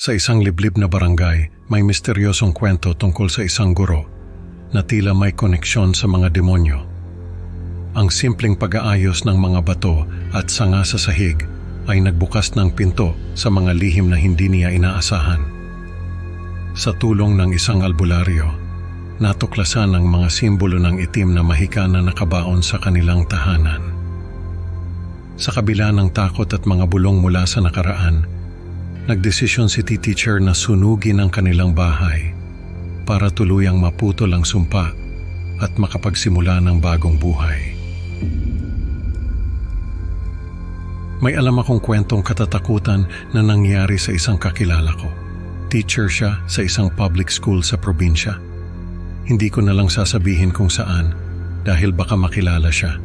Sa isang liblib na barangay, may misteryosong kwento tungkol sa isang guro na tila may koneksyon sa mga demonyo. Ang simpleng pag-aayos ng mga bato at sanga sa sahig ay nagbukas ng pinto sa mga lihim na hindi niya inaasahan. Sa tulong ng isang albularyo, natuklasan ang mga simbolo ng itim na mahika na nakabaon sa kanilang tahanan. Sa kabila ng takot at mga bulong mula sa nakaraan, nagdesisyon si teacher na sunugin ang kanilang bahay para tuluyang maputol ang sumpa at makapagsimula ng bagong buhay. May alam akong kwentong katatakutan na nangyari sa isang kakilala ko. Teacher siya sa isang public school sa probinsya. Hindi ko na lang sasabihin kung saan dahil baka makilala siya.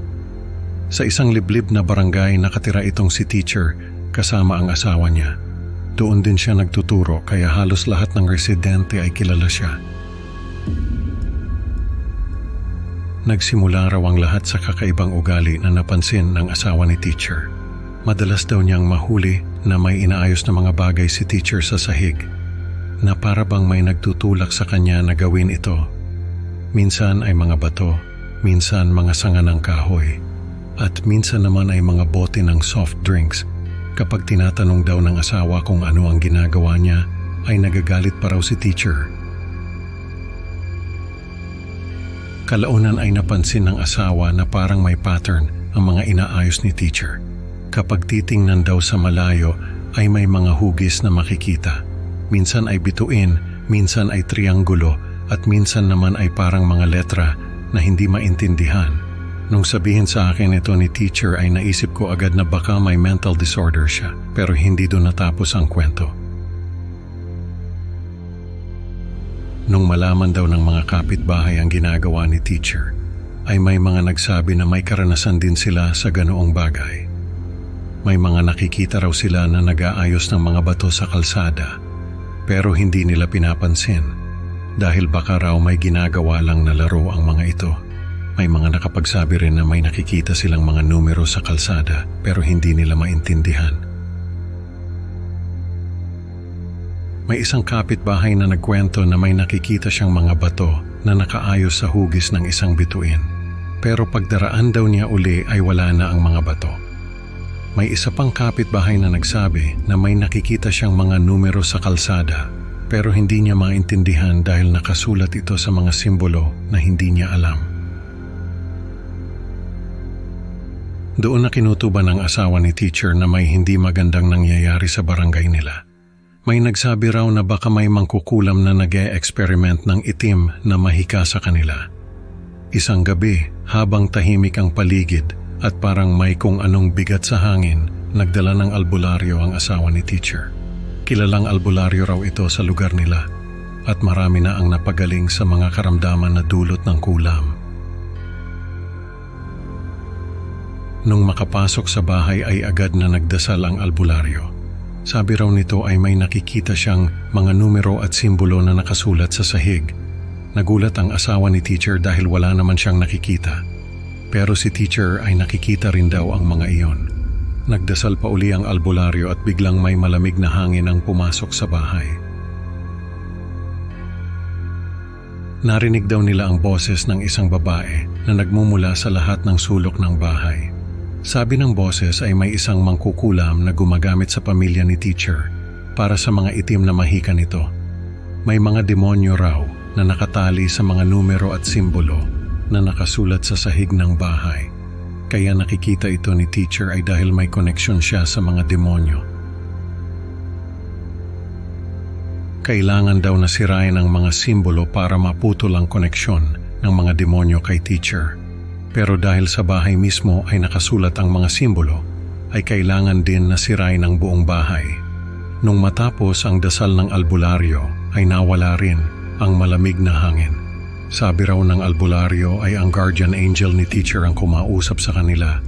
Sa isang liblib na barangay nakatira itong si teacher kasama ang asawa niya. Doon din siya nagtuturo kaya halos lahat ng residente ay kilala siya. Nagsimula raw ang lahat sa kakaibang ugali na napansin ng asawa ni teacher. Madalas daw niyang mahuli na may inaayos na mga bagay si teacher sa sahig na para bang may nagtutulak sa kanya na gawin ito. Minsan ay mga bato, minsan mga sanga ng kahoy, at minsan naman ay mga bote ng soft drinks. Kapag tinatanong daw ng asawa kung ano ang ginagawa niya, ay nagagalit pa raw si teacher. Kalaunan ay napansin ng asawa na parang may pattern ang mga inaayos ni teacher. Kapag titingnan daw sa malayo ay may mga hugis na makikita. Minsan ay bituin, minsan ay trianggulo, at minsan naman ay parang mga letra na hindi maintindihan. Nung sabihin sa akin ito ni teacher ay naisip ko agad na baka may mental disorder siya, pero hindi doon natapos ang kwento. Nung malaman daw ng mga kapitbahay ang ginagawa ni teacher, ay may mga nagsabi na may karanasan din sila sa ganoong bagay. May mga nakikita raw sila na nag-aayos ng mga bato sa kalsada, pero hindi nila pinapansin dahil baka raw may ginagawa lang na laro ang mga ito. May mga nakapagsabi rin na may nakikita silang mga numero sa kalsada pero hindi nila maintindihan. May isang kapitbahay na nagkwento na may nakikita siyang mga bato na nakaayos sa hugis ng isang bituin. Pero pagdaraan daw niya uli ay wala na ang mga bato. May isa pang kapitbahay na nagsabi na may nakikita siyang mga numero sa kalsada pero hindi niya maintindihan dahil nakasulat ito sa mga simbolo na hindi niya alam. Doon na kinutuban ng asawa ni teacher na may hindi magandang nangyayari sa barangay nila. May nagsabi raw na baka may mangkukulam na nag-e-experiment ng itim na mahika sa kanila. Isang gabi, habang tahimik ang paligid at parang may kung anong bigat sa hangin, nagdala ng albularyo ang asawa ni teacher. Kilalang albularyo raw ito sa lugar nila at marami na ang napagaling sa mga karamdaman na dulot ng kulam. Nung makapasok sa bahay ay agad na nagdasal ang albularyo. Sabi raw nito ay may nakikita siyang mga numero at simbolo na nakasulat sa sahig. Nagulat ang asawa ni teacher dahil wala naman siyang nakikita. Pero si teacher ay nakikita rin daw ang mga iyon. Nagdasal pa uli ang albularyo at biglang may malamig na hangin ang pumasok sa bahay. Narinig daw nila ang boses ng isang babae na nagmumula sa lahat ng sulok ng bahay. Sabi ng boses ay may isang mangkukulam na gumagamit sa pamilya ni teacher para sa mga itim na mahika nito. May mga demonyo raw na nakatali sa mga numero at simbolo na nakasulat sa sahig ng bahay. Kaya nakikita ito ni teacher ay dahil may koneksyon siya sa mga demonyo. Kailangan daw na sirain ang mga simbolo para maputol ang koneksyon ng mga demonyo kay teacher. Pero dahil sa bahay mismo ay nakasulat ang mga simbolo, ay kailangan din na sirain ang buong bahay. Nung matapos ang dasal ng albularyo, ay nawala rin ang malamig na hangin. Sabi raw ng albularyo ay ang guardian angel ni teacher ang kumausap sa kanila,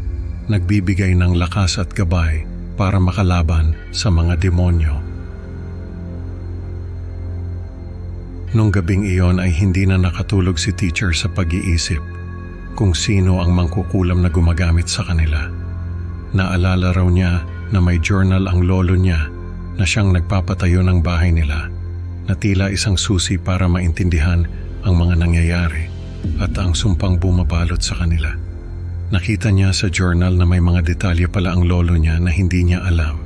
nagbibigay ng lakas at gabay para makalaban sa mga demonyo. Nung gabing iyon ay hindi na nakatulog si teacher sa pag-iisip kung sino ang mangkukulam na gumagamit sa kanila. Naalala raw niya na may journal ang lolo niya na siyang nagpapatayo ng bahay nila na tila isang susi para maintindihan ang mga nangyayari at ang sumpang bumabalot sa kanila. Nakita niya sa journal na may mga detalye pala ang lolo niya na hindi niya alam.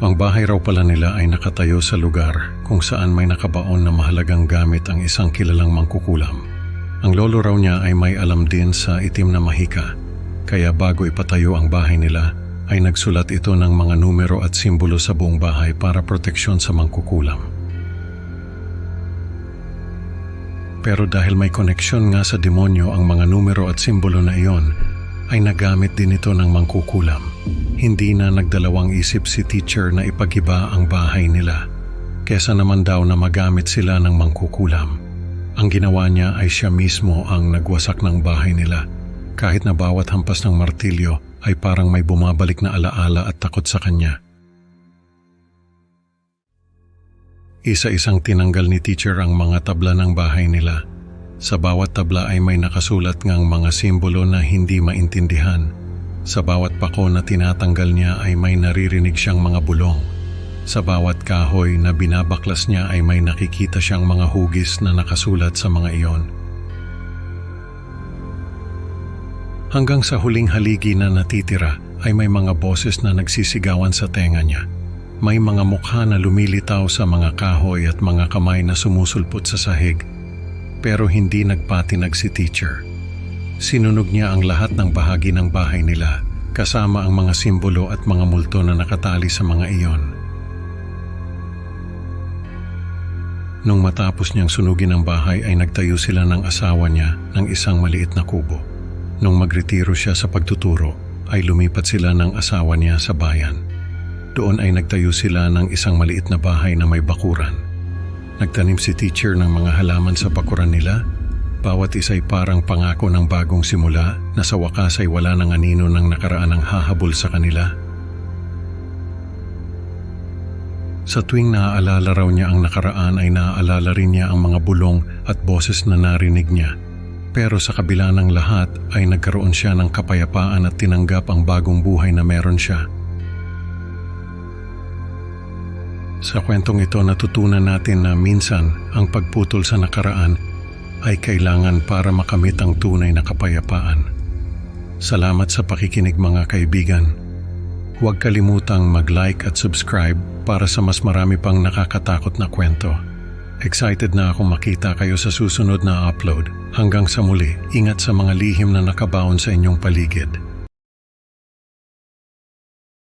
Ang bahay raw pala nila ay nakatayo sa lugar kung saan may nakabaon na mahalagang gamit ang isang kilalang mangkukulam. Ang lolo raw niya ay may alam din sa itim na mahika, kaya bago ipatayo ang bahay nila ay nagsulat ito ng mga numero at simbolo sa buong bahay para proteksyon sa mangkukulam. Pero dahil may koneksyon nga sa demonyo ang mga numero at simbolo na iyon, ay nagamit din ito ng mangkukulam. Hindi na nagdalawang isip si teacher na ipag-iba ang bahay nila, kesa naman daw na magamit sila ng mangkukulam. Ang ginawa niya ay siya mismo ang nagwasak ng bahay nila, kahit na bawat hampas ng martilyo ay parang may bumabalik na alaala at takot sa kanya. Isa-isang tinanggal ni teacher ang mga tabla ng bahay nila. Sa bawat tabla ay may nakasulat ngang mga simbolo na hindi maintindihan. Sa bawat pako na tinatanggal niya ay may naririnig siyang mga bulong. Sa bawat kahoy na binabaklas niya ay may nakikita siyang mga hugis na nakasulat sa mga iyon. Hanggang sa huling haligi na natitira ay may mga boses na nagsisigawan sa tenga niya. May mga mukha na lumilitaw sa mga kahoy at mga kamay na sumusulpot sa sahig. Pero hindi nagpatinag si teacher. Sinunog niya ang lahat ng bahagi ng bahay nila, kasama ang mga simbolo at mga multo na nakatali sa mga iyon. Nung matapos niyang sunugin ang bahay ay nagtayo sila ng asawa niya ng isang maliit na kubo. Nung magretiro siya sa pagtuturo, ay lumipat sila ng asawa niya sa bayan. Doon ay nagtayo sila ng isang maliit na bahay na may bakuran. Nagtanim si teacher ng mga halaman sa bakuran nila. Bawat isa'y parang pangako ng bagong simula na sa wakas ay wala nang anino ng nakaraan ang hahabol sa kanila. Sa tuwing naaalala raw niya ang nakaraan ay naaalala rin niya ang mga bulong at boses na narinig niya. Pero sa kabila ng lahat ay nagkaroon siya ng kapayapaan at tinanggap ang bagong buhay na meron siya. Sa kwentong ito natutunan natin na minsan ang pagputol sa nakaraan ay kailangan para makamit ang tunay na kapayapaan. Salamat sa pakikinig mga kaibigan. Huwag kalimutang mag-like at subscribe para sa mas marami pang nakakatakot na kwento. Excited na akong makita kayo sa susunod na upload. Hanggang sa muli, ingat sa mga lihim na nakabaon sa inyong paligid.